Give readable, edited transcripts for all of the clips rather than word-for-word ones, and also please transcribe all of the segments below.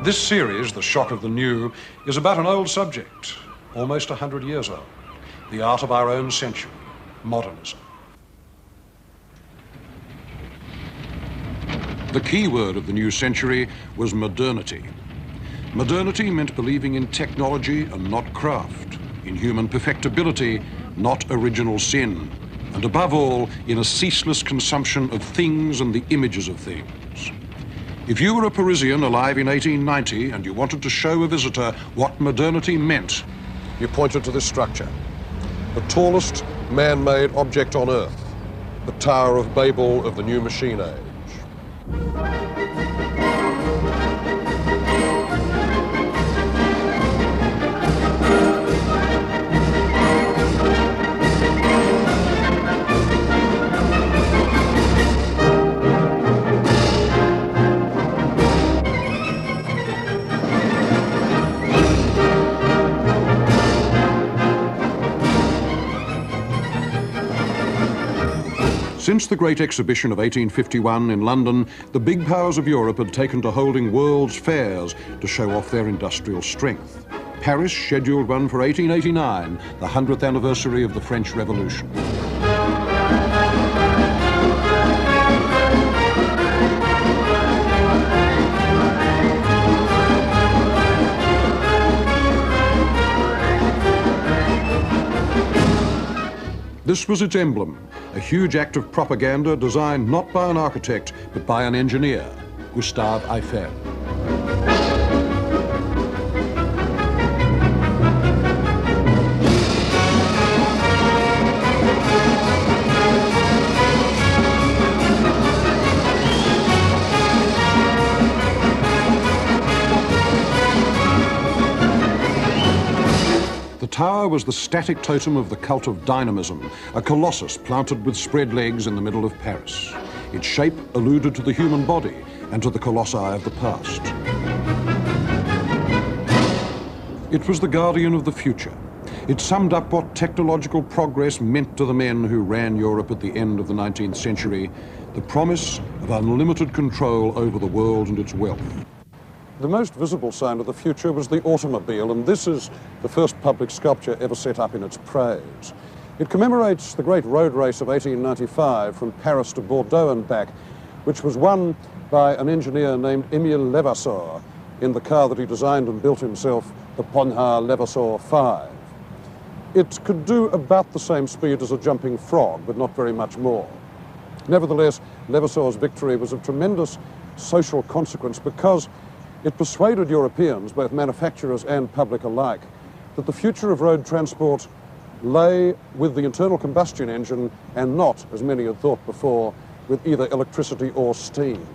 This series, The Shock of the New, is about an old subject, almost 100 years old, the art of our own century, modernism. The key word of the new century was modernity. Modernity meant believing in technology and not craft, in human perfectibility, not original sin, and above all, in a ceaseless consumption of things and the images of things. If you were a Parisian alive in 1890 and you wanted to show a visitor what modernity meant, you pointed to this structure, the tallest man-made object on Earth, the Tower of Babel of the new machine age. Since the Great Exhibition of 1851 in London, the big powers of Europe had taken to holding world's fairs to show off their industrial strength. Paris scheduled one for 1889, the 100th anniversary of the French Revolution. This was its emblem, a huge act of propaganda designed not by an architect, but by an engineer, Gustave Eiffel. The tower was the static totem of the cult of dynamism, a colossus planted with spread legs in the middle of Paris. Its shape alluded to the human body and to the colossi of the past. It was the guardian of the future. It summed up what technological progress meant to the men who ran Europe at the end of the 19th century, the promise of unlimited control over the world and its wealth. The most visible sign of the future was the automobile, and this is the first public sculpture ever set up in its praise. It commemorates the great road race of 1895 from Paris to Bordeaux and back, which was won by an engineer named Émile Levasseur in the car that he designed and built himself, the Ponhard Levasseur 5. It could do about the same speed as a jumping frog, but not very much more. Nevertheless, Levasseur's victory was of tremendous social consequence because it persuaded Europeans, both manufacturers and public alike, that the future of road transport lay with the internal combustion engine and not, as many had thought before, with either electricity or steam.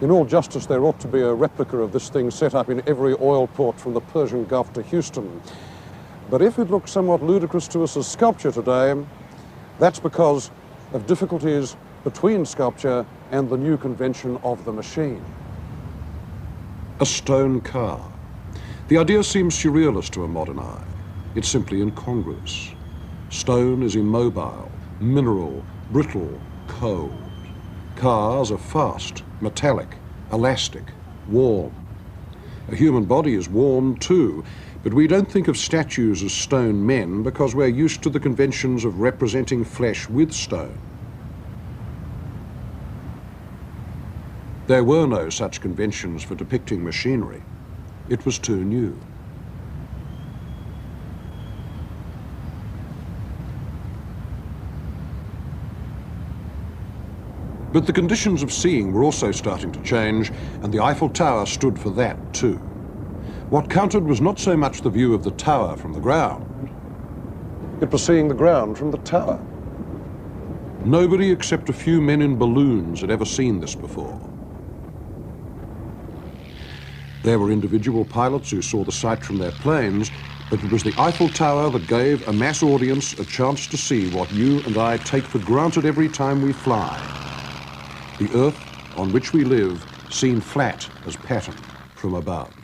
In all justice, there ought to be a replica of this thing set up in every oil port from the Persian Gulf to Houston. But if it looks somewhat ludicrous to us as sculpture today, that's because of difficulties between sculpture and the new convention of the machine. A stone car. The idea seems surrealist to a modern eye. It's simply incongruous. Stone is immobile, mineral, brittle, cold. Cars are fast, metallic, elastic, warm. A human body is warm too, but we don't think of statues as stone men because we're used to the conventions of representing flesh with stone. There were no such conventions for depicting machinery. It was too new. But the conditions of seeing were also starting to change, and the Eiffel Tower stood for that too. What counted was not so much the view of the tower from the ground. It was seeing the ground from the tower. Nobody except a few men in balloons had ever seen this before. There were individual pilots who saw the sight from their planes, but it was the Eiffel Tower that gave a mass audience a chance to see what you and I take for granted every time we fly. The Earth on which we live seen flat as pattern from above.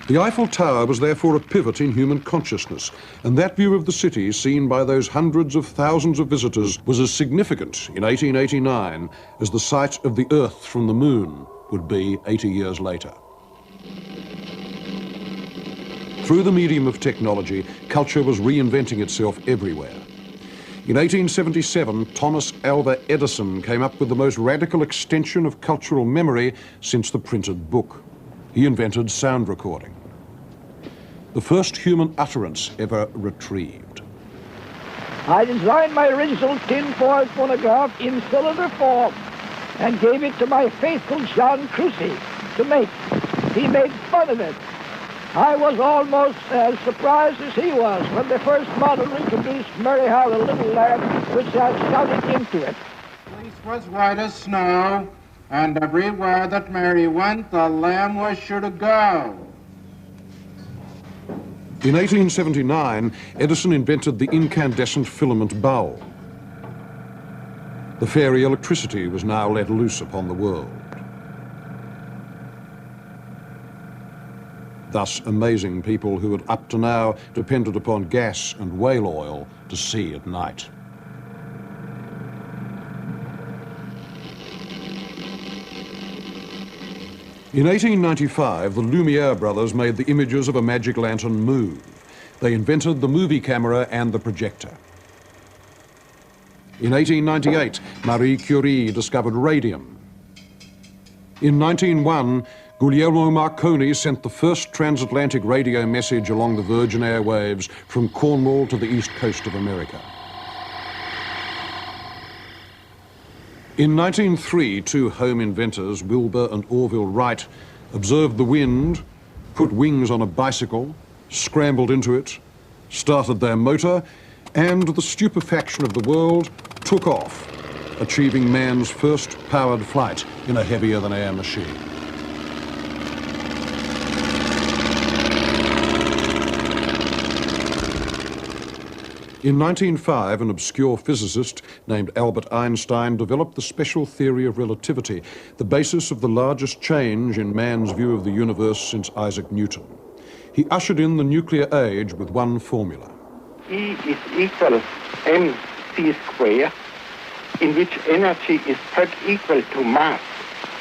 The Eiffel Tower was therefore a pivot in human consciousness, and that view of the city seen by those hundreds of thousands of visitors was as significant in 1889 as the sight of the Earth from the moon would be 80 years later. Through the medium of technology, culture was reinventing itself everywhere. In 1877, Thomas Alva Edison came up with the most radical extension of cultural memory since the printed book. He invented sound recording, the first human utterance ever retrieved. I designed my original tin-foil phonograph in cylinder form and gave it to my faithful John Crucy to make. He made fun of it. I was almost as surprised as he was when the first model introduced Mary Had a Little Lamb, which had shouted into it. The place was white as snow, and everywhere that Mary went, the lamb was sure to go. In 1879, Edison invented the incandescent filament bulb. The fairy electricity was now let loose upon the world. Thus amazing people who had up to now depended upon gas and whale oil to see at night. In 1895, the Lumiere brothers made the images of a magic lantern move. They invented the movie camera and the projector. In 1898, Marie Curie discovered radium. In 1901, Guglielmo Marconi sent the first transatlantic radio message along the Virgin airwaves from Cornwall to the east coast of America. In 1903, two home inventors, Wilbur and Orville Wright, observed the wind, put wings on a bicycle, scrambled into it, started their motor, and to the stupefaction of the world, took off, achieving man's first powered flight in a heavier-than-air machine. In 1905, an obscure physicist named Albert Einstein developed the special theory of relativity, the basis of the largest change in man's view of the universe since Isaac Newton. He ushered in the nuclear age with one formula. E is equal mc squared, in which energy is put equal to mass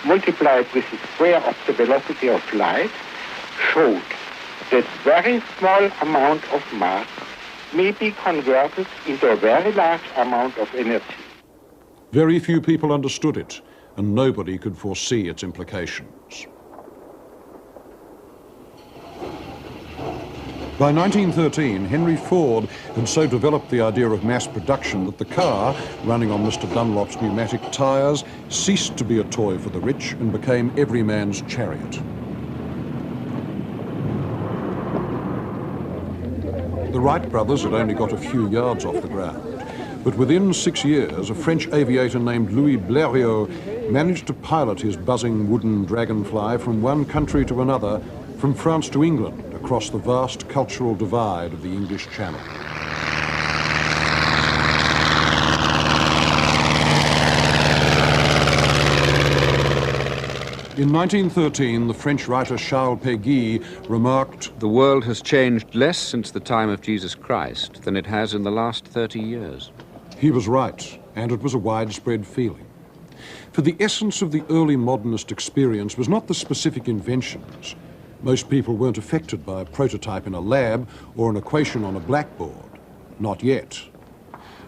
multiplied with the square of the velocity of light, showed that very small amount of mass may be converted into a very large amount of energy. Very few people understood it, and nobody could foresee its implications. By 1913, Henry Ford had so developed the idea of mass production that the car, running on Mr. Dunlop's pneumatic tyres, ceased to be a toy for the rich and became every man's chariot. The Wright brothers had only got a few yards off the ground, but within 6 years, a French aviator named Louis Blériot managed to pilot his buzzing wooden dragonfly from one country to another, from France to England, across the vast cultural divide of the English Channel. In 1913, the French writer Charles Péguy remarked, "The world has changed less since the time of Jesus Christ than it has in the last 30 years. He was right, and it was a widespread feeling. For the essence of the early modernist experience was not the specific inventions. Most people weren't affected by a prototype in a lab or an equation on a blackboard. Not yet.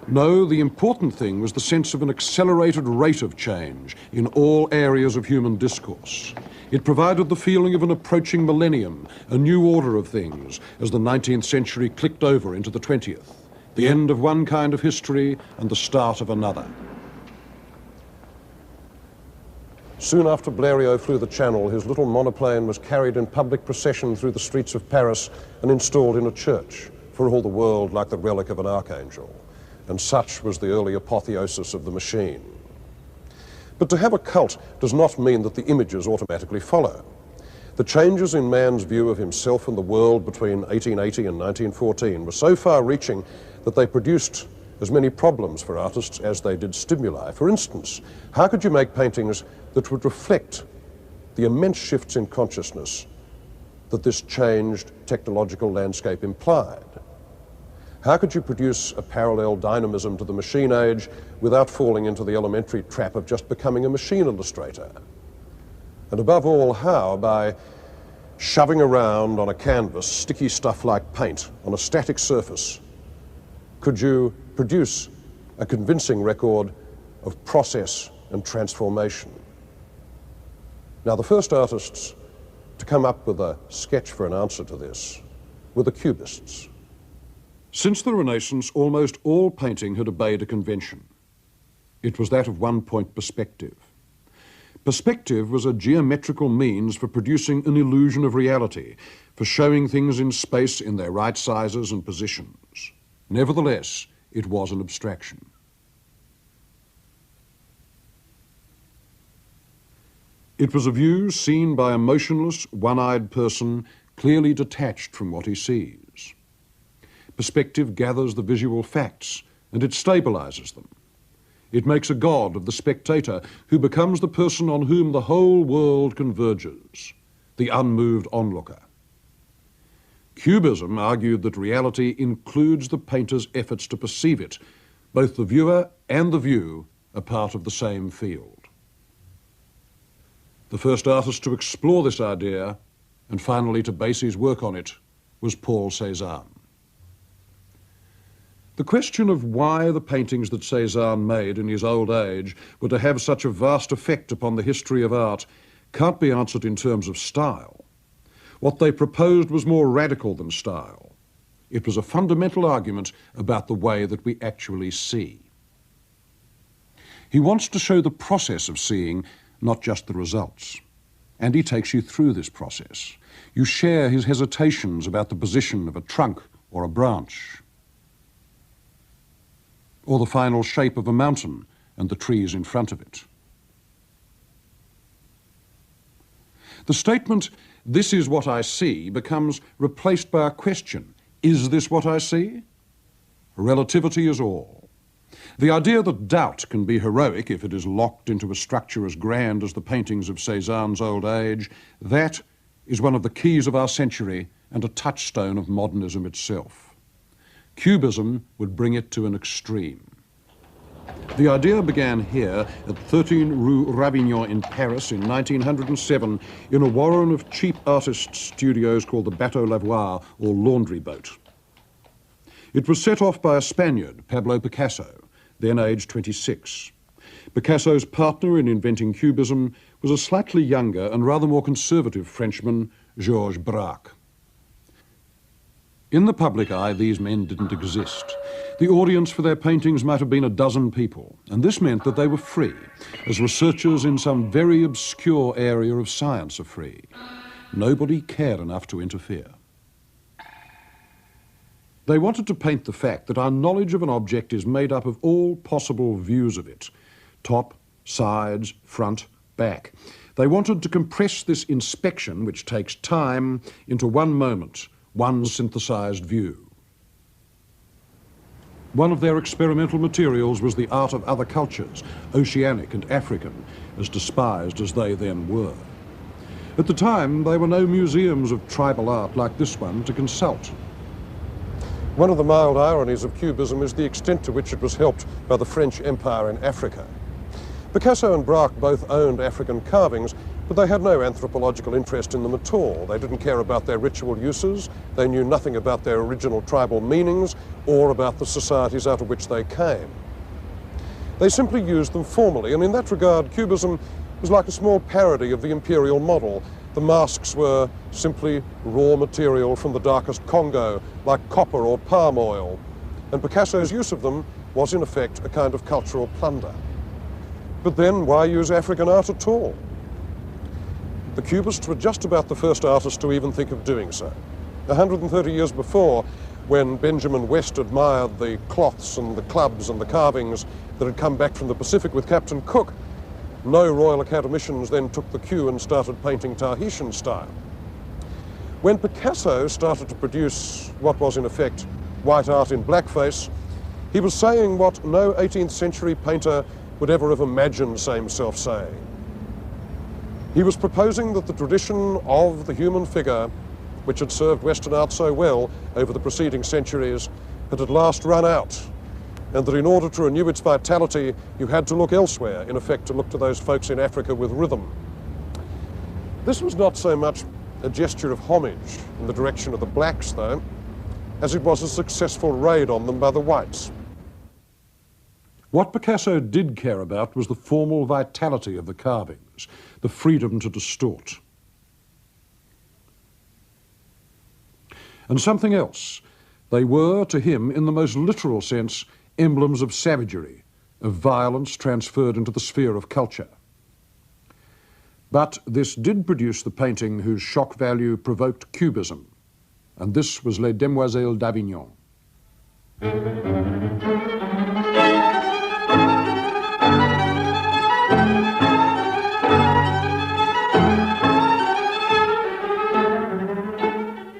No, the important thing was the sense of an accelerated rate of change in all areas of human discourse. It provided the feeling of an approaching millennium, a new order of things, as the 19th century clicked over into the 20th, the end of one kind of history and the start of another. Soon after Blériot flew the Channel, his little monoplane was carried in public procession through the streets of Paris and installed in a church, for all the world like the relic of an archangel. And such was the early apotheosis of the machine. But to have a cult does not mean that the images automatically follow. The changes in man's view of himself and the world between 1880 and 1914 were so far-reaching that they produced as many problems for artists as they did stimuli. For instance, how could you make paintings that would reflect the immense shifts in consciousness that this changed technological landscape implied? How could you produce a parallel dynamism to the machine age without falling into the elementary trap of just becoming a machine illustrator? And above all, how? By shoving around on a canvas sticky stuff like paint on a static surface, could you produce a convincing record of process and transformation? Now, the first artists to come up with a sketch for an answer to this were the Cubists. Since the Renaissance, almost all painting had obeyed a convention. It was that of one-point perspective. Perspective was a geometrical means for producing an illusion of reality, for showing things in space in their right sizes and positions. Nevertheless, it was an abstraction. It was a view seen by a motionless, one-eyed person, clearly detached from what he sees. Perspective gathers the visual facts, and it stabilizes them. It makes a god of the spectator, who becomes the person on whom the whole world converges, the unmoved onlooker. Cubism argued that reality includes the painter's efforts to perceive it. Both the viewer and the view are part of the same field. The first artist to explore this idea, and finally to base his work on it, was Paul Cezanne. The question of why the paintings that Cezanne made in his old age were to have such a vast effect upon the history of art can't be answered in terms of style. What they proposed was more radical than style. It was a fundamental argument about the way that we actually see. He wants to show the process of seeing, not just the results. And he takes you through this process. You share his hesitations about the position of a trunk or a branch, or the final shape of a mountain and the trees in front of it. The statement, "This is what I see," becomes replaced by a question, "Is this what I see?" Relativity is all. The idea that doubt can be heroic if it is locked into a structure as grand as the paintings of Cezanne's old age, that is one of the keys of our century and a touchstone of modernism itself. Cubism would bring it to an extreme. The idea began here at 13 Rue Avignon in Paris in 1907 in a warren of cheap artists' studios called the Bateau Lavoir, or laundry boat. It was set off by a Spaniard, Pablo Picasso, then aged 26. Picasso's partner in inventing Cubism was a slightly younger and rather more conservative Frenchman, Georges Braque. In the public eye, these men didn't exist. The audience for their paintings might have been a dozen people, and this meant that they were free, as researchers in some very obscure area of science are free. Nobody cared enough to interfere. They wanted to paint the fact that our knowledge of an object is made up of all possible views of it, top, sides, front, back. They wanted to compress this inspection, which takes time, into one moment, one synthesized view. One of their experimental materials was the art of other cultures, oceanic and African, as despised as they then were. At the time, there were no museums of tribal art like this one to consult. One of the mild ironies of Cubism is the extent to which it was helped by the French Empire in Africa. Picasso and Braque both owned African carvings, but they had no anthropological interest in them at all. They didn't care about their ritual uses, they knew nothing about their original tribal meanings or about the societies out of which they came. They simply used them formally, and in that regard, Cubism was like a small parody of the imperial model. The masks were simply raw material from the darkest Congo, like copper or palm oil, and Picasso's use of them was in effect a kind of cultural plunder. But then why use African art at all? The Cubists were just about the first artists to even think of doing so. 130 years before, when Benjamin West admired the cloths and the clubs and the carvings that had come back from the Pacific with Captain Cook, no Royal Academicians then took the cue and started painting Tahitian style. When Picasso started to produce what was in effect white art in blackface, he was saying what no 18th century painter would ever have imagined himself saying. He was proposing that the tradition of the human figure, which had served Western art so well over the preceding centuries, had at last run out, and that in order to renew its vitality, you had to look elsewhere, in effect to look to those folks in Africa with rhythm. This was not so much a gesture of homage in the direction of the blacks, though, as it was a successful raid on them by the whites. What Picasso did care about was the formal vitality of the carvings, the freedom to distort. And something else. They were, to him, in the most literal sense, emblems of savagery, of violence transferred into the sphere of culture. But this did produce the painting whose shock value provoked Cubism, and this was Les Demoiselles d'Avignon.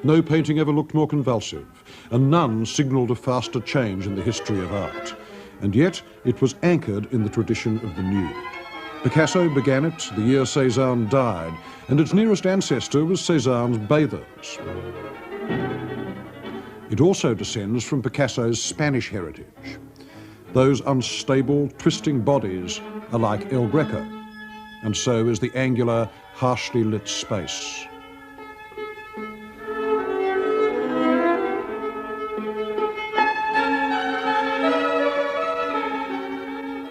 No painting ever looked more convulsive, and none signalled a faster change in the history of art. And yet it was anchored in the tradition of the nude. Picasso began it the year Cezanne died, and its nearest ancestor was Cezanne's bathers. It also descends from Picasso's Spanish heritage. Those unstable, twisting bodies are like El Greco, and so is the angular, harshly lit space.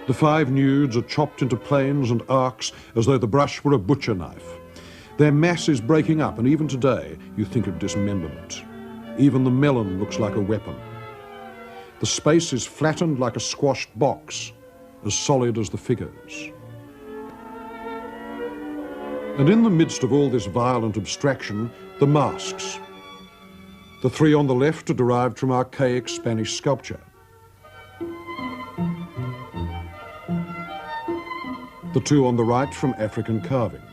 The 5 nudes are chopped into planes and arcs as though the brush were a butcher knife. Their mass is breaking up, and even today you think of dismemberment. Even the melon looks like a weapon. The space is flattened like a squashed box, as solid as the figures. And in the midst of all this violent abstraction, the masks. The 3 on the left are derived from archaic Spanish sculpture. The 2 on the right from African carvings.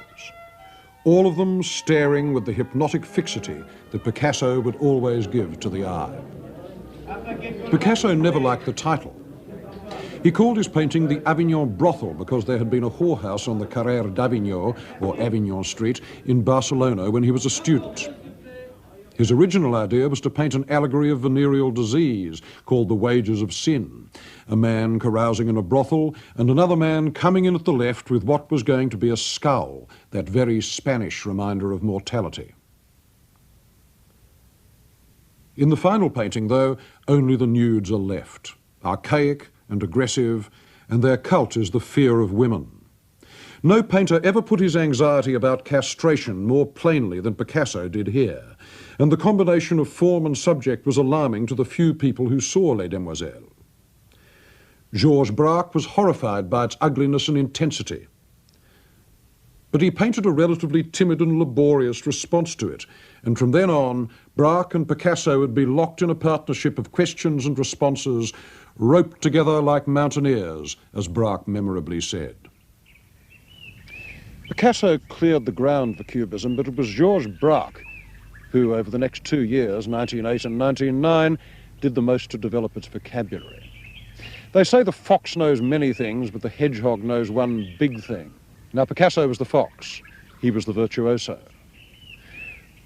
All of them staring with the hypnotic fixity that Picasso would always give to the eye. Picasso never liked the title. He called his painting the Avignon Brothel because there had been a whorehouse on the Carrer d'Avignon, or Avignon Street, in Barcelona when he was a student. His original idea was to paint an allegory of venereal disease called The Wages of Sin, a man carousing in a brothel and another man coming in at the left with what was going to be a skull, that very Spanish reminder of mortality. In the final painting, though, only the nudes are left, archaic and aggressive, and their cult is the fear of women. No painter ever put his anxiety about castration more plainly than Picasso did here, and the combination of form and subject was alarming to the few people who saw Les Demoiselles. Georges Braque was horrified by its ugliness and intensity. But he painted a relatively timid and laborious response to it, and from then on, Braque and Picasso would be locked in a partnership of questions and responses, roped together like mountaineers, as Braque memorably said. Picasso cleared the ground for Cubism, but it was Georges Braque who, over the next 2 years, 1908 and 1909, did the most to develop its vocabulary. They say the fox knows many things, but the hedgehog knows one big thing. Now, Picasso was the fox. He was the virtuoso.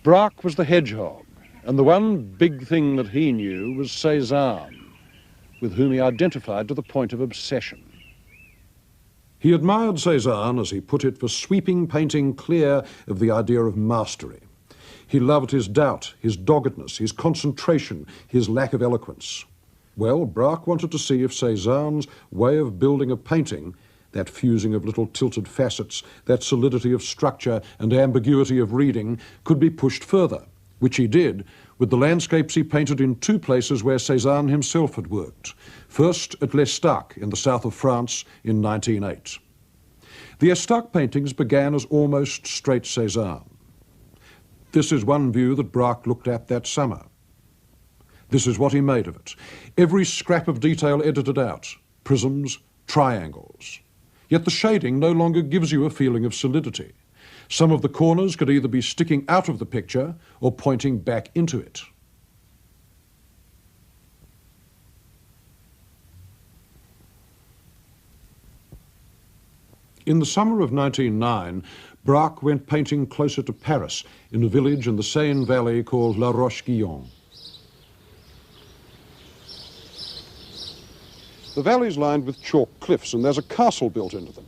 Braque was the hedgehog, and the one big thing that he knew was Cezanne, with whom he identified to the point of obsession. He admired Cezanne, as he put it, for sweeping painting clear of the idea of mastery. He loved his doubt, his doggedness, his concentration, his lack of eloquence. Well, Braque wanted to see if Cezanne's way of building a painting, that fusing of little tilted facets, that solidity of structure and ambiguity of reading, could be pushed further, which he did with the landscapes he painted in 2 places where Cezanne himself had worked. First at l'Estaque in the south of France in 1908. The Estaque paintings began as almost straight Cezanne. This is one view that Braque looked at that summer. This is what he made of it. Every scrap of detail edited out, prisms, triangles. Yet the shading no longer gives you a feeling of solidity. Some of the corners could either be sticking out of the picture or pointing back into it. In the summer of 1909, Braque went painting closer to Paris, in a village in the Seine Valley called La Roche-Guyon. The valley's lined with chalk cliffs, and there's a castle built into them.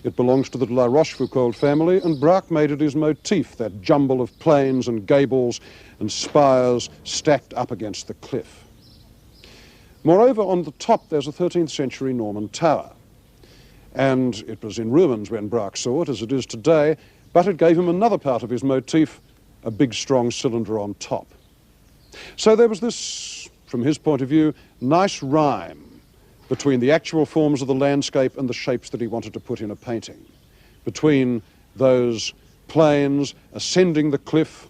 It belongs to the La Rochefoucauld family, and Braque made it his motif, that jumble of planes and gables and spires stacked up against the cliff. Moreover, on the top there's a 13th century Norman tower, and it was in ruins when Braque saw it, as it is today, but it gave him another part of his motif, a big strong cylinder on top. So there was this, from his point of view, nice rhyme between the actual forms of the landscape and the shapes that he wanted to put in a painting, between those planes ascending the cliff,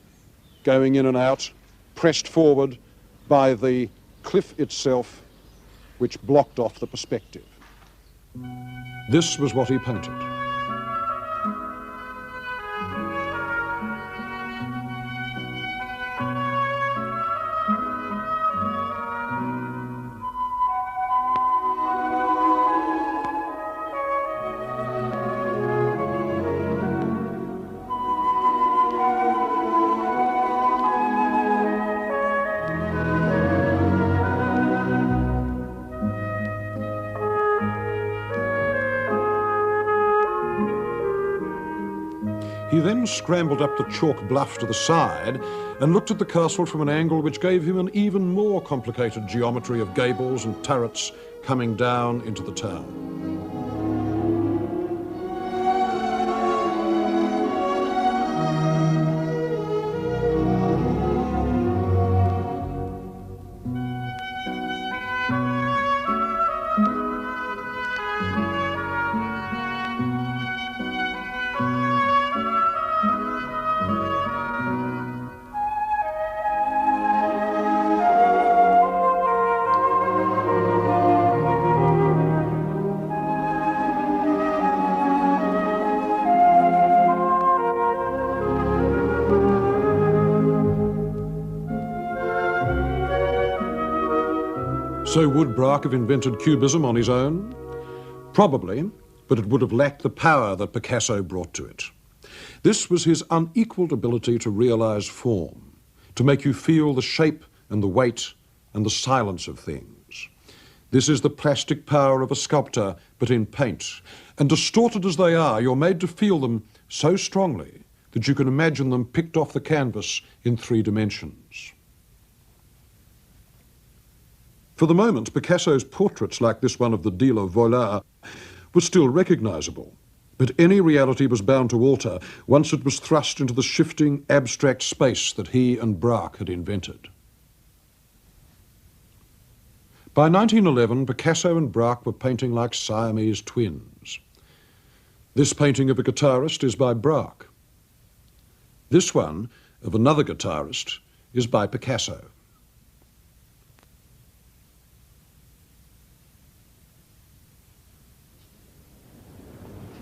going in and out, pressed forward by the cliff itself, which blocked off the perspective. This was what he painted. He then scrambled up the chalk bluff to the side and looked at the castle from an angle which gave him an even more complicated geometry of gables and turrets coming down into the town. So would Braque have invented Cubism on his own? Probably, but it would have lacked the power that Picasso brought to it. This was his unequalled ability to realize form, to make you feel the shape and the weight and the silence of things. This is the plastic power of a sculptor, but in paint. And distorted as they are, you're made to feel them so strongly that you can imagine them picked off the canvas in 3 dimensions. For the moment, Picasso's portraits, like this one of the dealer Vollard, were still recognizable, but any reality was bound to alter once it was thrust into the shifting, abstract space that he and Braque had invented. By 1911, Picasso and Braque were painting like Siamese twins. This painting of a guitarist is by Braque. This one, of another guitarist, is by Picasso.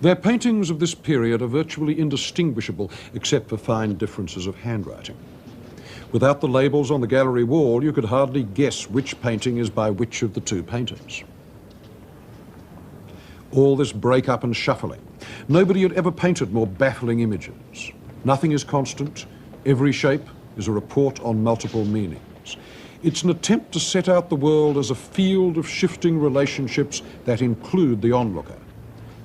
Their paintings of this period are virtually indistinguishable except for fine differences of handwriting. Without the labels on the gallery wall, you could hardly guess which painting is by which of the 2 painters. All this break-up and shuffling. Nobody had ever painted more baffling images. Nothing is constant. Every shape is a report on multiple meanings. It's an attempt to set out the world as a field of shifting relationships that include the onlooker.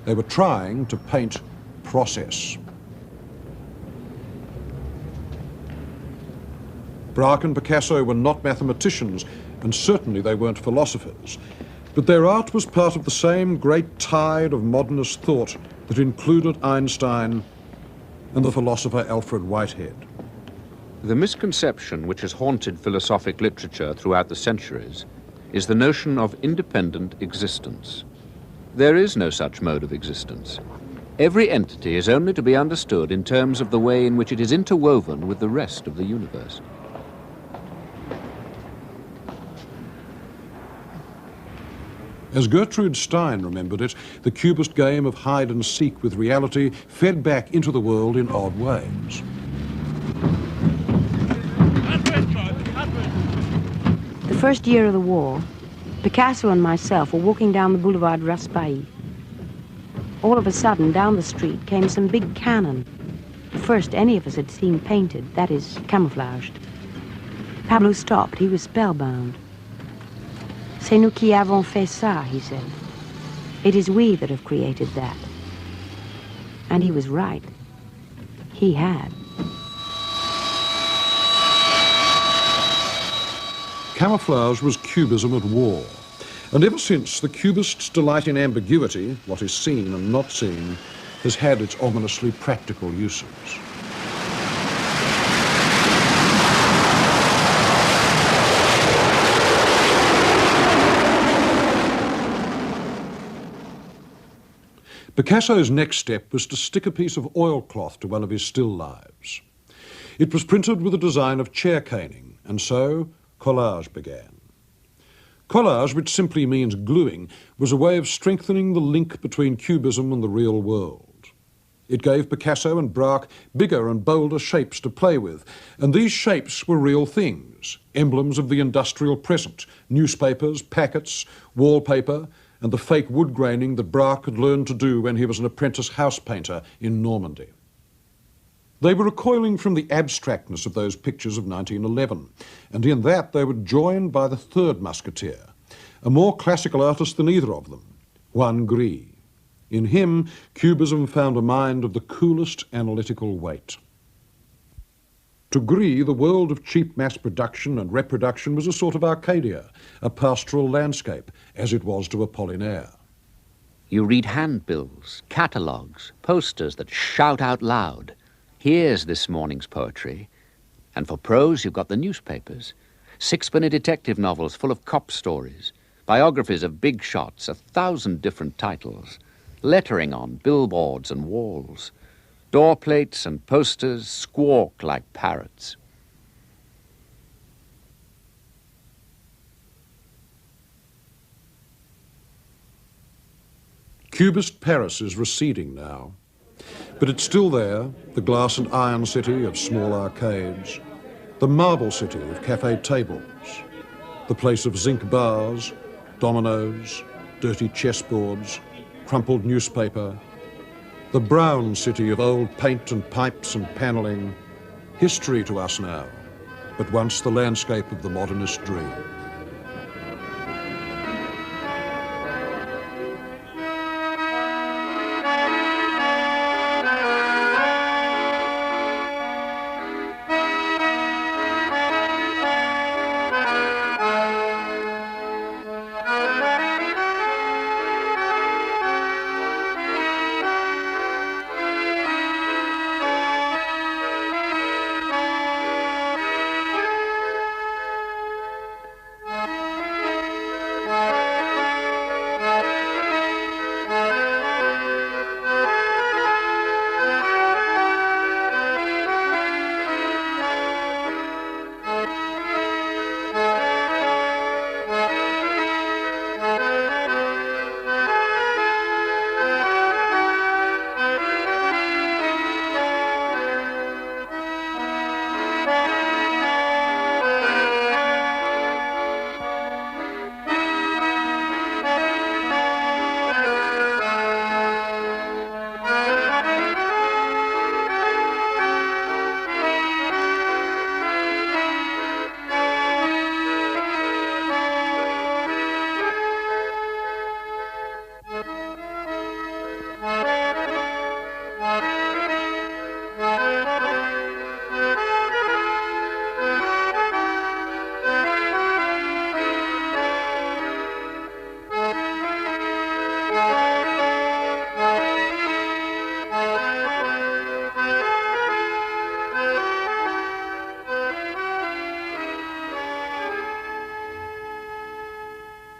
They were trying to paint process. Braque and Picasso were not mathematicians, and certainly they weren't philosophers, but their art was part of the same great tide of modernist thought that included Einstein and the philosopher Alfred Whitehead. The misconception which has haunted philosophic literature throughout the centuries is the notion of independent existence. There is no such mode of existence. Every entity is only to be understood in terms of the way in which it is interwoven with the rest of the universe. As Gertrude Stein remembered it, the Cubist game of hide and seek with reality fed back into the world in odd ways. The first year of the war, Picasso and myself were walking down the boulevard Raspail. All of a sudden, down the street came some big cannon. The first any of us had seen painted, that is, camouflaged. Pablo stopped. He was spellbound. "C'est nous qui avons fait ça," he said. "It is we that have created that." And he was right. He had. Camouflage was Cubism at war. And ever since, the Cubists' delight in ambiguity, what is seen and not seen, has had its ominously practical uses. Picasso's next step was to stick a piece of oilcloth to one of his still lives. It was printed with a design of chair caning, and so collage began. Collage, which simply means gluing, was a way of strengthening the link between Cubism and the real world. It gave Picasso and Braque bigger and bolder shapes to play with, and these shapes were real things, emblems of the industrial present, newspapers, packets, wallpaper, and the fake wood graining that Braque had learned to do when he was an apprentice house painter in Normandy. They were recoiling from the abstractness of those pictures of 1911, and in that they were joined by the third musketeer, a more classical artist than either of them, Juan Gris. In him, Cubism found a mind of the coolest analytical weight. To Gris, the world of cheap mass production and reproduction was a sort of Arcadia, a pastoral landscape, as it was to Apollinaire. You read handbills, catalogues, posters that shout out loud. Here's this morning's poetry. And for prose, you've got the newspapers. Sixpenny detective novels full of cop stories, biographies of big shots, 1,000 different titles, lettering on billboards and walls. Door plates and posters squawk like parrots. Cubist Paris is receding now, but it's still there, the glass and iron city of small arcades, the marble city of cafe tables, the place of zinc bars, dominoes, dirty chessboards, crumpled newspaper, the brown city of old paint and pipes and panelling, history to us now, but once the landscape of the modernist dream.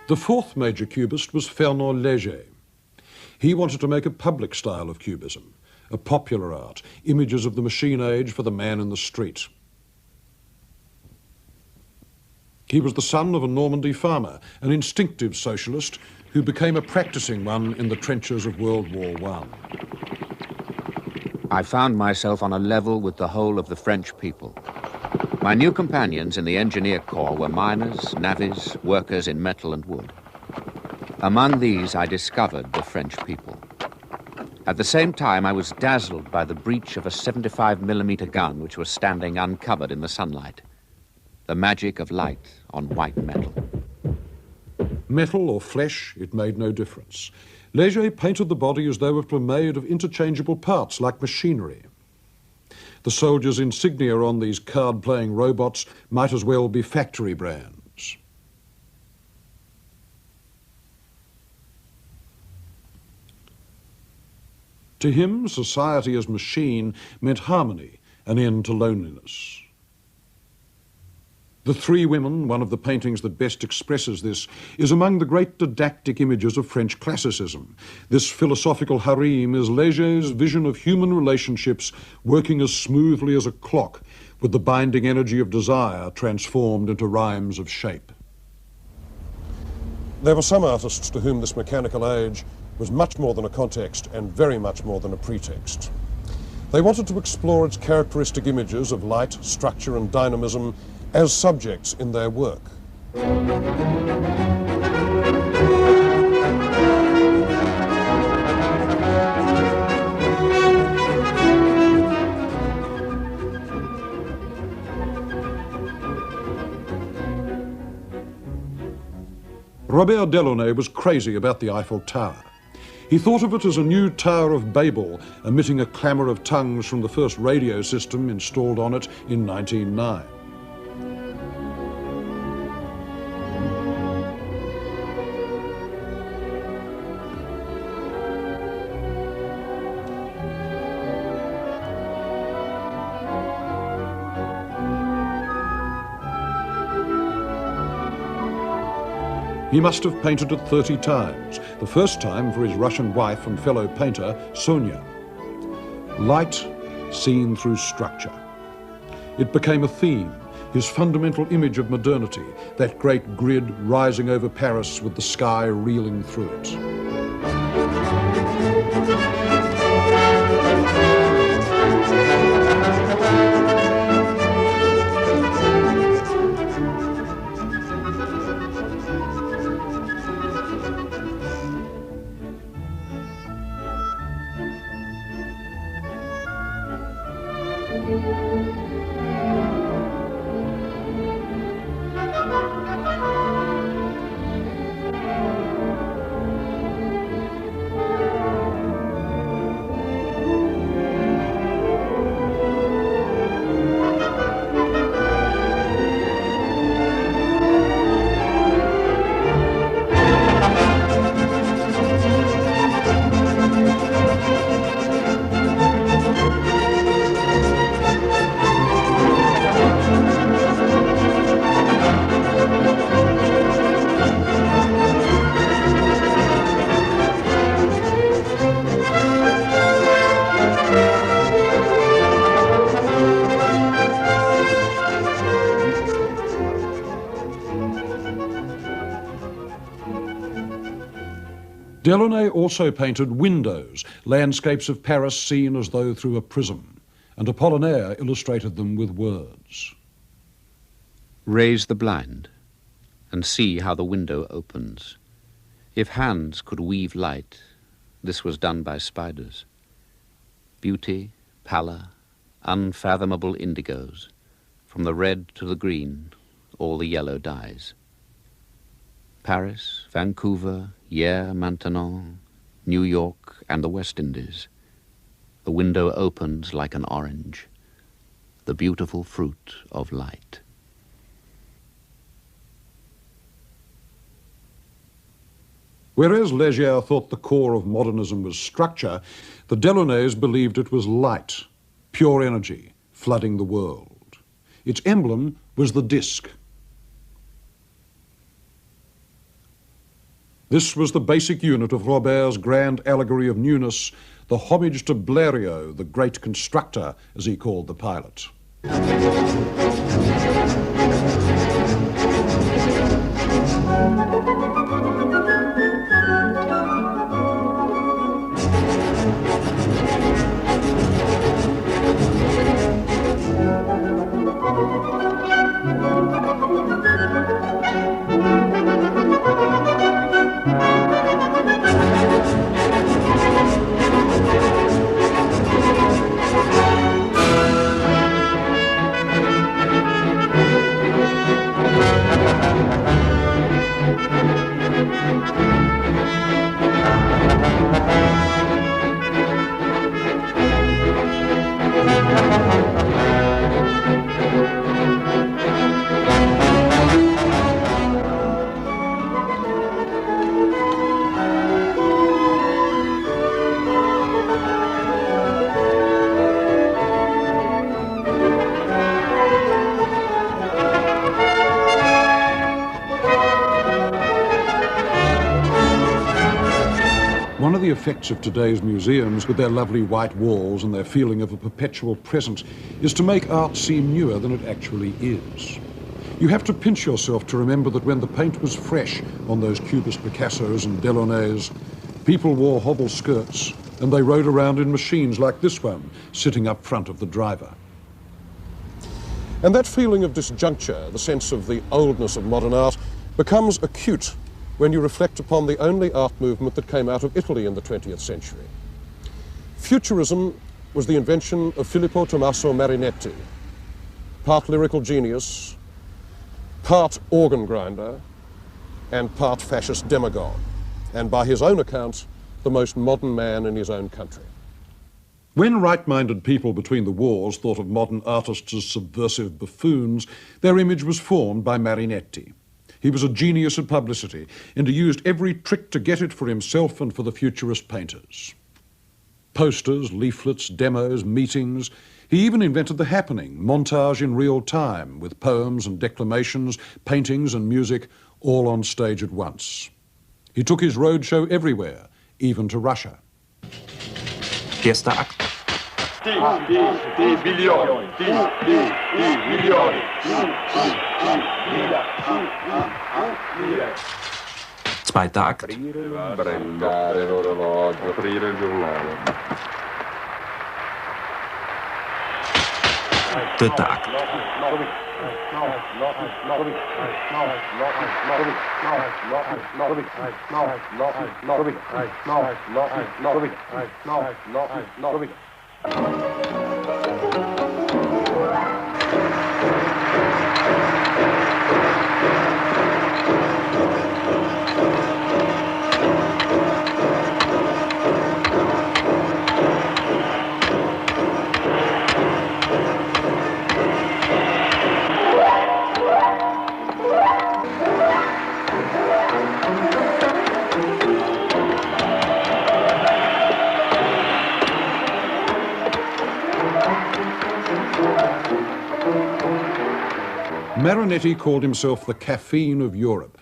The fourth major Cubist was Fernand Léger. He wanted to make a public style of Cubism, a popular art, images of the machine age for the man in the street. He was the son of a Normandy farmer, an instinctive socialist who became a practicing one in the trenches of World War I. I found myself on a level with the whole of the French people. My new companions in the engineer corps were miners, navvies, workers in metal and wood. Among these, I discovered the French people. At the same time, I was dazzled by the breech of a 75mm gun which was standing uncovered in the sunlight. The magic of light on white metal. Metal or flesh, it made no difference. Leger painted the body as though it were made of interchangeable parts like machinery. The soldiers' insignia on these card-playing robots might as well be factory brands. To him, society as machine meant harmony, an end to loneliness. The Three Women, one of the paintings that best expresses this, is among the great didactic images of French classicism. This philosophical harem is Leger's vision of human relationships working as smoothly as a clock, with the binding energy of desire transformed into rhymes of shape. There were some artists to whom this mechanical age was much more than a context and very much more than a pretext. They wanted to explore its characteristic images of light, structure and dynamism as subjects in their work. Robert Delaunay was crazy about the Eiffel Tower. He thought of it as a new Tower of Babel, emitting a clamour of tongues from the first radio system installed on it in 1909. He must have painted it 30 times, the first time for his Russian wife and fellow painter, Sonia. Light seen through structure. It became a theme, his fundamental image of modernity, that great grid rising over Paris with the sky reeling through it. Delaunay also painted windows, landscapes of Paris seen as though through a prism, and Apollinaire illustrated them with words. Raise the blind and see how the window opens. If hands could weave light, this was done by spiders. Beauty, pallor, unfathomable indigos, from the red to the green, all the yellow dyes. Paris, Vancouver, Hyères, Maintenon, New York, and the West Indies. The window opens like an orange, the beautiful fruit of light. Whereas Leger thought the core of modernism was structure, the Delaunays believed it was light, pure energy, flooding the world. Its emblem was the disc. This was the basic unit of Robert's grand allegory of newness, the homage to Blériot, the great constructor, as he called the pilot. effects of today's museums, with their lovely white walls and their feeling of a perpetual presence, is to make art seem newer than it actually is. You have to pinch yourself to remember that when the paint was fresh on those Cubist Picassos and Delaunay's, people wore hobble skirts and they rode around in machines like this one, sitting up front of the driver. And that feeling of disjuncture, the sense of the oldness of modern art, becomes acute when you reflect upon the only art movement that came out of Italy in the 20th century. Futurism was the invention of Filippo Tommaso Marinetti, part lyrical genius, part organ grinder, and part fascist demagogue, and by his own account, the most modern man in his own country. When right-minded people between the wars thought of modern artists as subversive buffoons, their image was formed by Marinetti. He was a genius at publicity, and he used every trick to get it for himself and for the futurist painters. Posters, leaflets, demos, meetings. He even invented the happening, montage in real time, with poems and declamations, paintings and music, all on stage at once. He took his roadshow everywhere, even to Russia. Erster Akt. Zweiter Akt. Prendere l'orologio, aprire il giornale. Dritter Akt. Marinetti called himself the caffeine of Europe.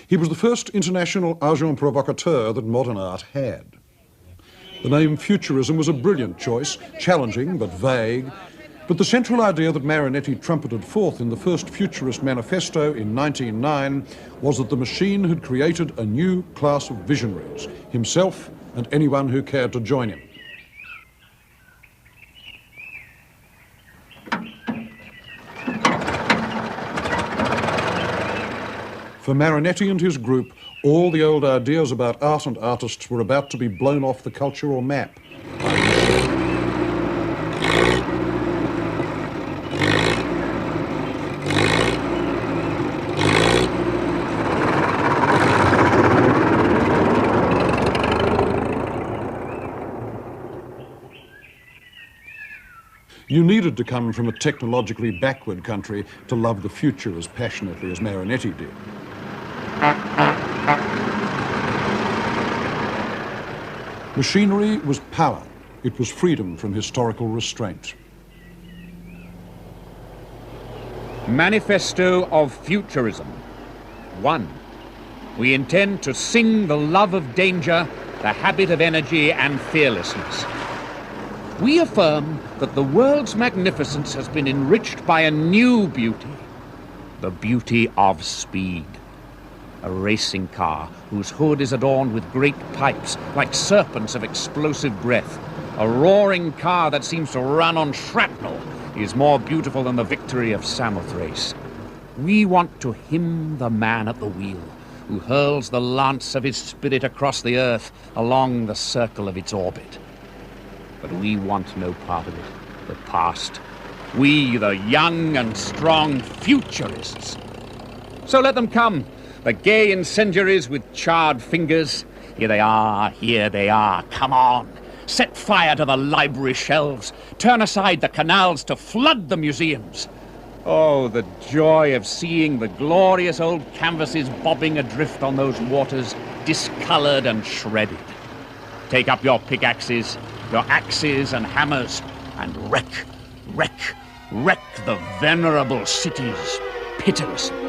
He was the first international agent provocateur that modern art had. The name Futurism was a brilliant choice, challenging but vague, but the central idea that Marinetti trumpeted forth in the first Futurist Manifesto in 1909 was that the machine had created a new class of visionaries, himself and anyone who cared to join him. For Marinetti and his group, all the old ideas about art and artists were about to be blown off the cultural map. You needed to come from a technologically backward country to love the future as passionately as Marinetti did. Machinery was power. It was freedom from historical restraint. Manifesto of Futurism. 1. We intend to sing the love of danger, the habit of energy and fearlessness. We affirm that the world's magnificence has been enriched by a new beauty, the beauty of speed. A racing car whose hood is adorned with great pipes like serpents of explosive breath. A roaring car that seems to run on shrapnel is more beautiful than the victory of Samothrace. We want to hymn the man at the wheel who hurls the lance of his spirit across the earth along the circle of its orbit. But we want no part of it, the past. We, the young and strong futurists. So let them come. The gay incendiaries with charred fingers. Here they are, come on. Set fire to the library shelves. Turn aside the canals to flood the museums. Oh, the joy of seeing the glorious old canvases bobbing adrift on those waters, discolored and shredded. Take up your pickaxes, your axes and hammers, and wreck the venerable cities pitilessly.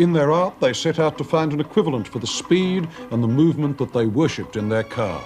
In their art, they set out to find an equivalent for the speed and the movement that they worshipped in their cars.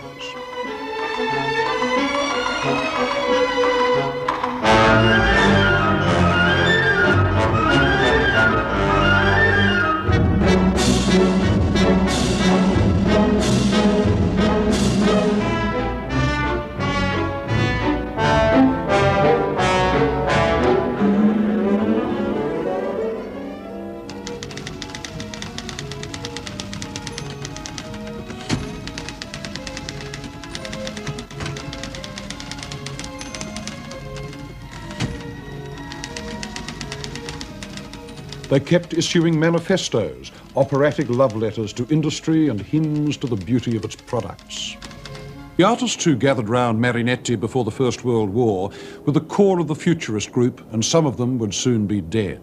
They kept issuing manifestos, operatic love letters to industry and hymns to the beauty of its products. The artists who gathered round Marinetti before the First World War were the core of the Futurist group, and some of them would soon be dead.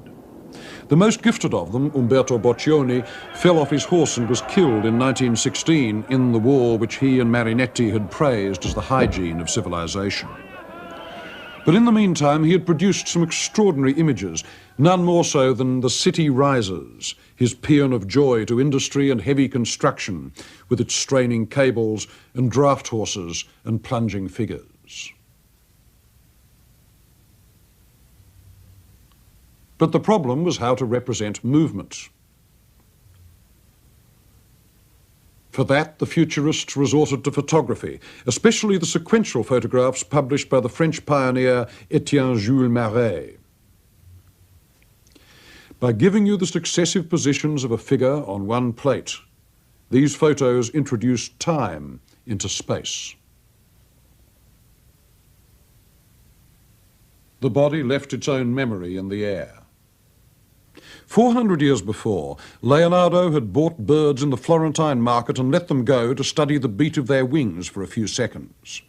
The most gifted of them, Umberto Boccioni, fell off his horse and was killed in 1916 in the war which he and Marinetti had praised as the hygiene of civilization. But in the meantime, he had produced some extraordinary images, none more so than The City Rises, his paean of joy to industry and heavy construction, with its straining cables and draught horses and plunging figures. But the problem was how to represent movement. For that, the Futurists resorted to photography, especially the sequential photographs published by the French pioneer Etienne Jules Marais. By giving you the successive positions of a figure on one plate, these photos introduced time into space. The body left its own memory in the air. 400 years before, Leonardo had bought birds in the Florentine market and let them go to study the beat of their wings for a few seconds.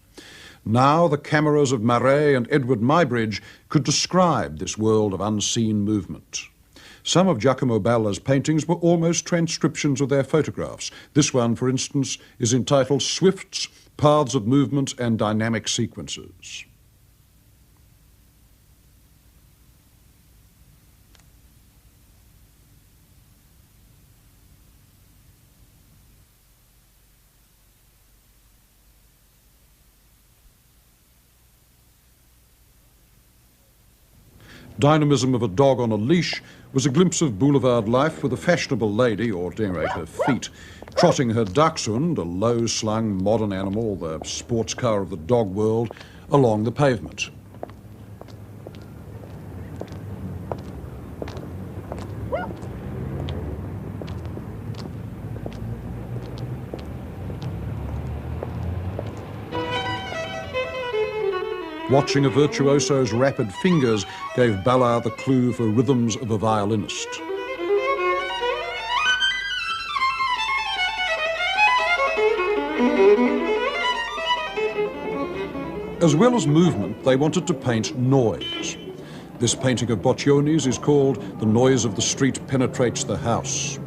Now the cameras of Marais and Edward Muybridge could describe this world of unseen movement. Some of Giacomo Balla's paintings were almost transcriptions of their photographs. This one, for instance, is entitled Swifts, Paths of Movement and Dynamic Sequences. Dynamism of a dog on a leash was a glimpse of boulevard life with a fashionable lady, or at any rate her feet, trotting her dachshund, a low-slung modern animal, the sports car of the dog world, along the pavement. Watching a virtuoso's rapid fingers gave Ballard the clue for rhythms of a violinist. As well as movement, they wanted to paint noise. This painting of Boccioni's is called The Noise of the Street Penetrates the House.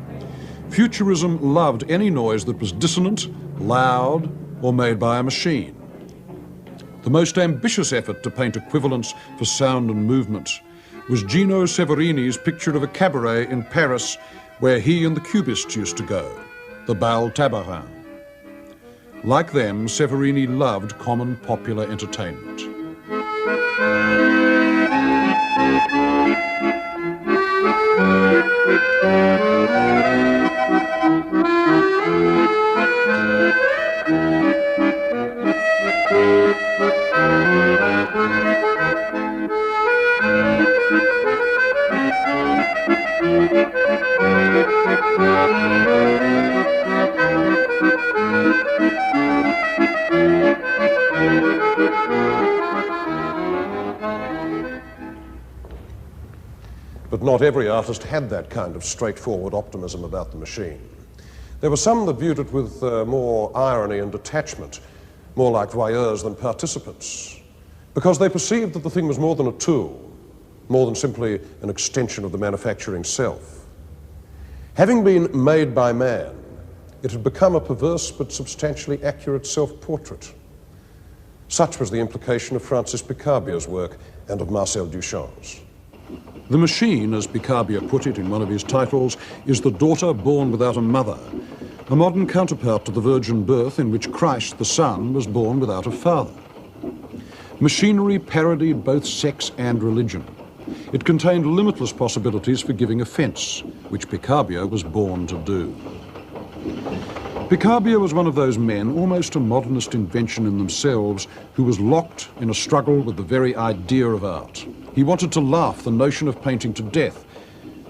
Futurism loved any noise that was dissonant, loud, or made by a machine. The most ambitious effort to paint equivalents for sound and movement was Gino Severini's picture of a cabaret in Paris where he and the Cubists used to go, the Bal Tabarin. Like them, Severini loved common popular entertainment. But not every artist had that kind of straightforward optimism about the machine. There were some that viewed it with more irony and detachment, more like voyeurs than participants, because they perceived that the thing was more than a tool, more than simply an extension of the manufacturing self. Having been made by man, it had become a perverse but substantially accurate self-portrait. Such was the implication of Francis Picabia's work and of Marcel Duchamp's. The machine, as Picabia put it in one of his titles, is the daughter born without a mother, a modern counterpart to the virgin birth in which Christ, the Son, was born without a father. Machinery parodied both sex and religion. It contained limitless possibilities for giving offence, which Picabia was born to do. Picabia was one of those men, almost a modernist invention in themselves, who was locked in a struggle with the very idea of art. He wanted to laugh the notion of painting to death.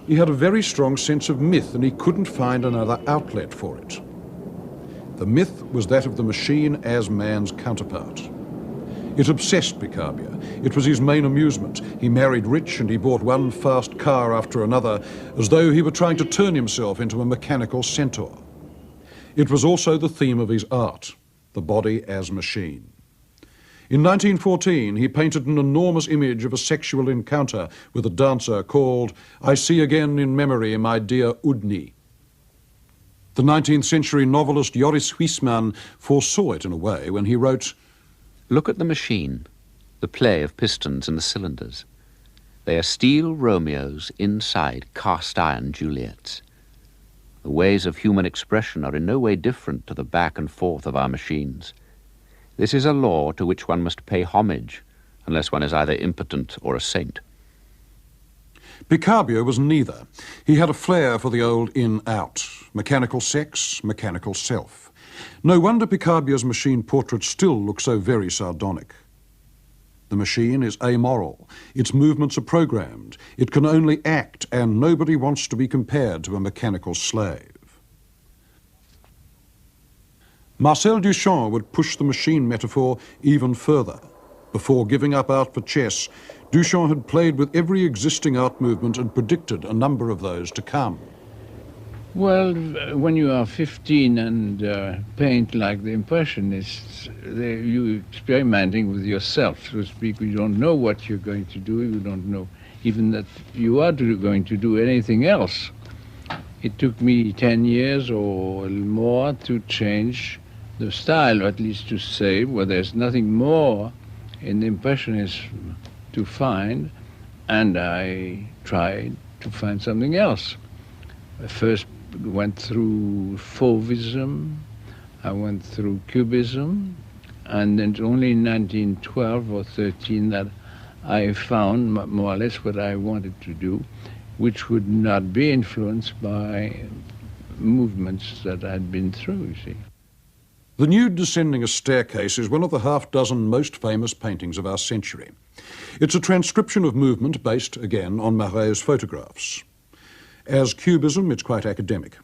He had a very strong sense of myth, and he couldn't find another outlet for it. The myth was that of the machine as man's counterpart. It obsessed Picabia. It was his main amusement. He married rich and he bought one fast car after another, as though he were trying to turn himself into a mechanical centaur. It was also the theme of his art, the body as machine. In 1914, he painted an enormous image of a sexual encounter with a dancer called "I See Again in Memory My Dear Udny." The 19th century novelist Joris Huysman foresaw it in a way when he wrote, "Look at the machine, the play of pistons and the cylinders. They are steel Romeos inside cast-iron Juliets. The ways of human expression are in no way different to the back and forth of our machines. This is a law to which one must pay homage, unless one is either impotent or a saint." Picabia was neither. He had a flair for the old in-out, mechanical sex, mechanical self. No wonder Picabia's machine portraits still look so very sardonic. The machine is amoral. Its movements are programmed. It can only act, and nobody wants to be compared to a mechanical slave. Marcel Duchamp would push the machine metaphor even further. Before giving up art for chess, Duchamp had played with every existing art movement and predicted a number of those to come. Well, when you are 15 and paint like the Impressionists, you're experimenting with yourself, so to speak. You don't know what you're going to do. You don't know even that you are going to do anything else. It took me 10 years or a little more to change the style, or at least to say, well, there's nothing more in the Impressionism to find, and I tried to find something else. I first went through Fauvism, I went through Cubism, and then only in 1912 or 13 that I found more or less what I wanted to do, which would not be influenced by movements that I'd been through, you see. The Nude descending a staircase is one of the half-dozen most famous paintings of our century. It's a transcription of movement based, again, on Maret's photographs. As Cubism, it's quite academic.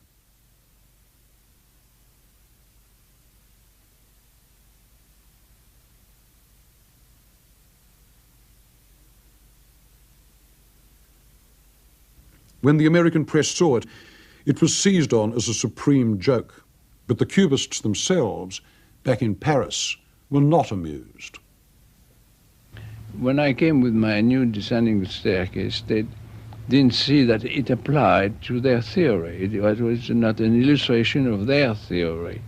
When the American press saw it, it was seized on as a supreme joke. But the Cubists themselves, back in Paris, were not amused. When I came with my Nude descending the staircase, they didn't see that it applied to their theory. It was not an illustration of their theory.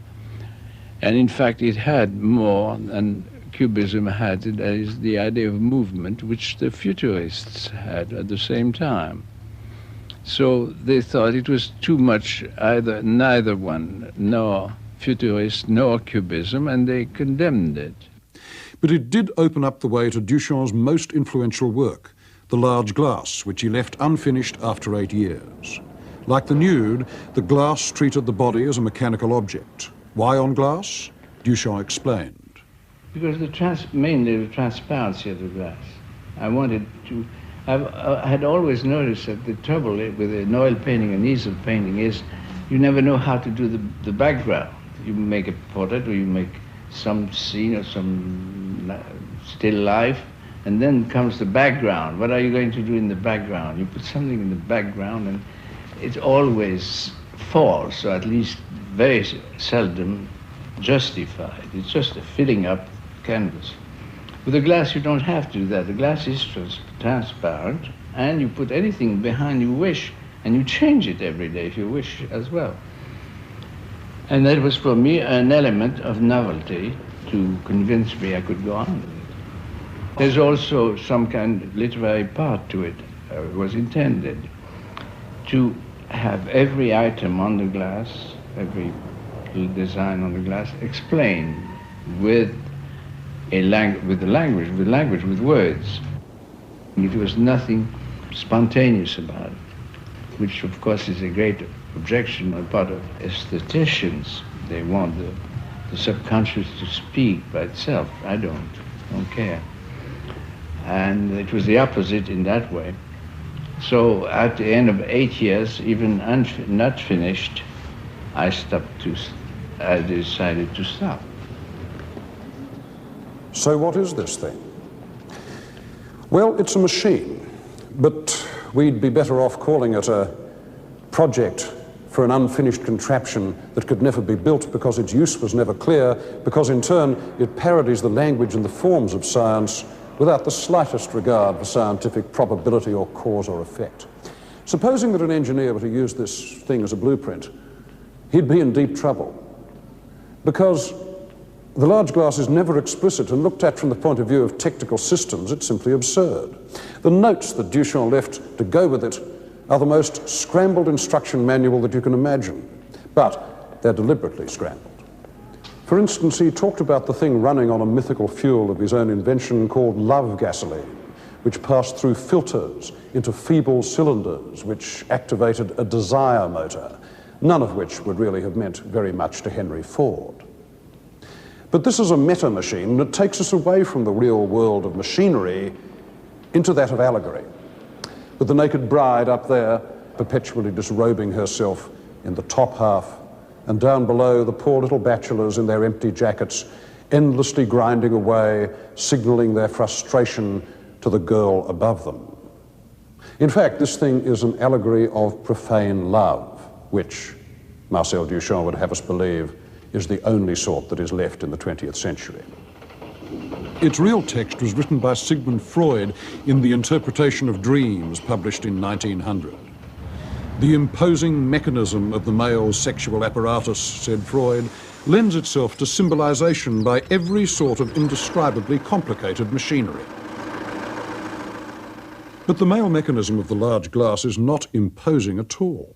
And in fact, it had more than Cubism had, that is the idea of movement, which the Futurists had at the same time. So they thought it was too much, neither one, nor Futurist nor Cubism, and they condemned it. But it did open up the way to Duchamp's most influential work, the large glass, which he left unfinished after 8 years. Like the Nude, the glass treated the body as a mechanical object. Why on glass? Duchamp explained. Because mainly the transparency of the glass. I wanted to. I had always noticed that the trouble with an oil painting and easel painting is you never know how to do the background. You make a portrait or you make some scene or some still life, and then comes the background. What are you going to do in the background? You put something in the background and it's always false, or at least very seldom justified. It's just a filling up canvas. With a glass, you don't have to do that. The glass is transparent, and you put anything behind you wish, and you change it every day if you wish as well. And that was for me an element of novelty to convince me I could go on with it. There's also some kind of literary part to it. was intended to have every item on the glass, every little design on the glass explained with language, with words. It was nothing spontaneous about it, which of course is a great objection on the part of aestheticians. They want the subconscious to speak by itself. I don't care. And it was the opposite in that way. So at the end of 8 years, even not finished, I decided to stop. So what is this thing? Well, it's a machine, but we'd be better off calling it a project for an unfinished contraption that could never be built because its use was never clear, because in turn it parodies the language and the forms of science without the slightest regard for scientific probability or cause or effect. Supposing that an engineer were to use this thing as a blueprint, he'd be in deep trouble, because the large glass is never explicit, and looked at from the point of view of technical systems, it's simply absurd. The notes that Duchamp left to go with it are the most scrambled instruction manual that you can imagine, but they're deliberately scrambled. For instance, he talked about the thing running on a mythical fuel of his own invention called love gasoline, which passed through filters into feeble cylinders, which activated a desire motor, none of which would really have meant very much to Henry Ford. But this is a meta machine that takes us away from the real world of machinery into that of allegory, with the naked bride up there perpetually disrobing herself in the top half, and down below the poor little bachelors in their empty jackets, endlessly grinding away, signaling their frustration to the girl above them. In fact, this thing is an allegory of profane love, which Marcel Duchamp would have us believe is the only sort that is left in the 20th century. Its real text was written by Sigmund Freud in The Interpretation of Dreams, published in 1900. The imposing mechanism of the male's sexual apparatus, said Freud, lends itself to symbolization by every sort of indescribably complicated machinery. But the male mechanism of the large glass is not imposing at all.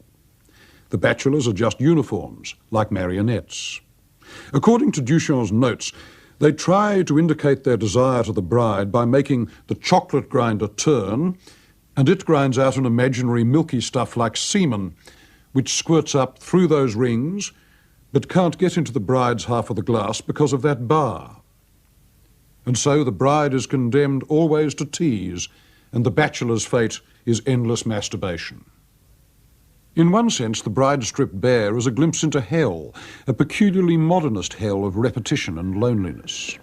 The bachelors are just uniforms, like marionettes. According to Duchamp's notes, they try to indicate their desire to the bride by making the chocolate grinder turn, and it grinds out an imaginary milky stuff like semen, which squirts up through those rings, but can't get into the bride's half of the glass because of that bar. And so the bride is condemned always to tease, and the bachelor's fate is endless masturbation. In one sense, the bride stripped bare is a glimpse into hell, a peculiarly modernist hell of repetition and loneliness.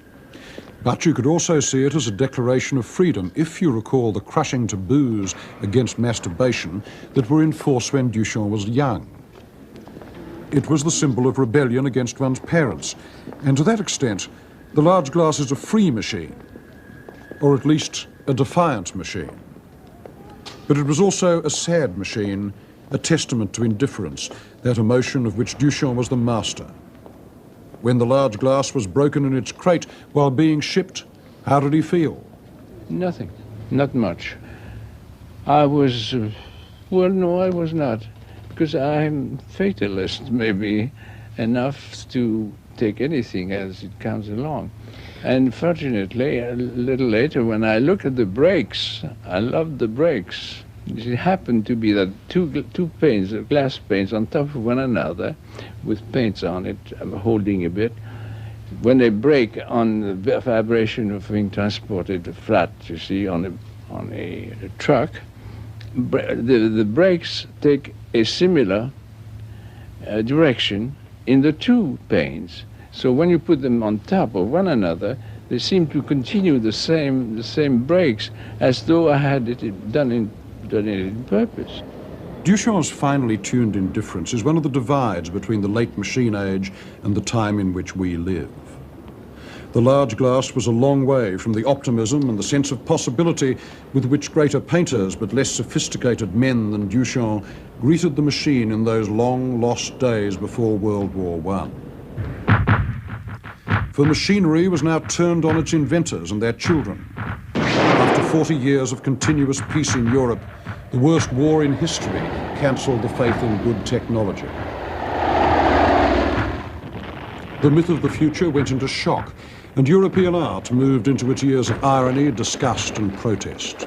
But you could also see it as a declaration of freedom, if you recall the crushing taboos against masturbation that were in force when Duchamp was young. It was the symbol of rebellion against one's parents, and to that extent, the large glass is a free machine, or at least a defiant machine. But it was also a sad machine, a testament to indifference, that emotion of which Duchamp was the master. When the large glass was broken in its crate while being shipped, how did he feel? Nothing, not much. I was, well, no, I was not, because I'm fatalist, maybe, enough to take anything as it comes along. And fortunately, a little later, when I look at the brakes, I loved the brakes. It happened to be that two panes, glass panes on top of one another, with paints on it, holding a bit. When they break on the vibration of being transported flat, you see, on a truck, the brakes take a similar direction in the two panes. So when you put them on top of one another, they seem to continue the same brakes, as though I had it done it in purpose. Duchamp's finely tuned indifference is one of the divides between the late machine age and the time in which we live. The large glass was a long way from the optimism and the sense of possibility with which greater painters but less sophisticated men than Duchamp greeted the machine in those long lost days before World War I. For machinery was now turned on its inventors and their children. After 40 years of continuous peace in Europe, The worst war in history cancelled the faith in good technology. The myth of the future went into shock, and European art moved into its years of irony, disgust, and protest.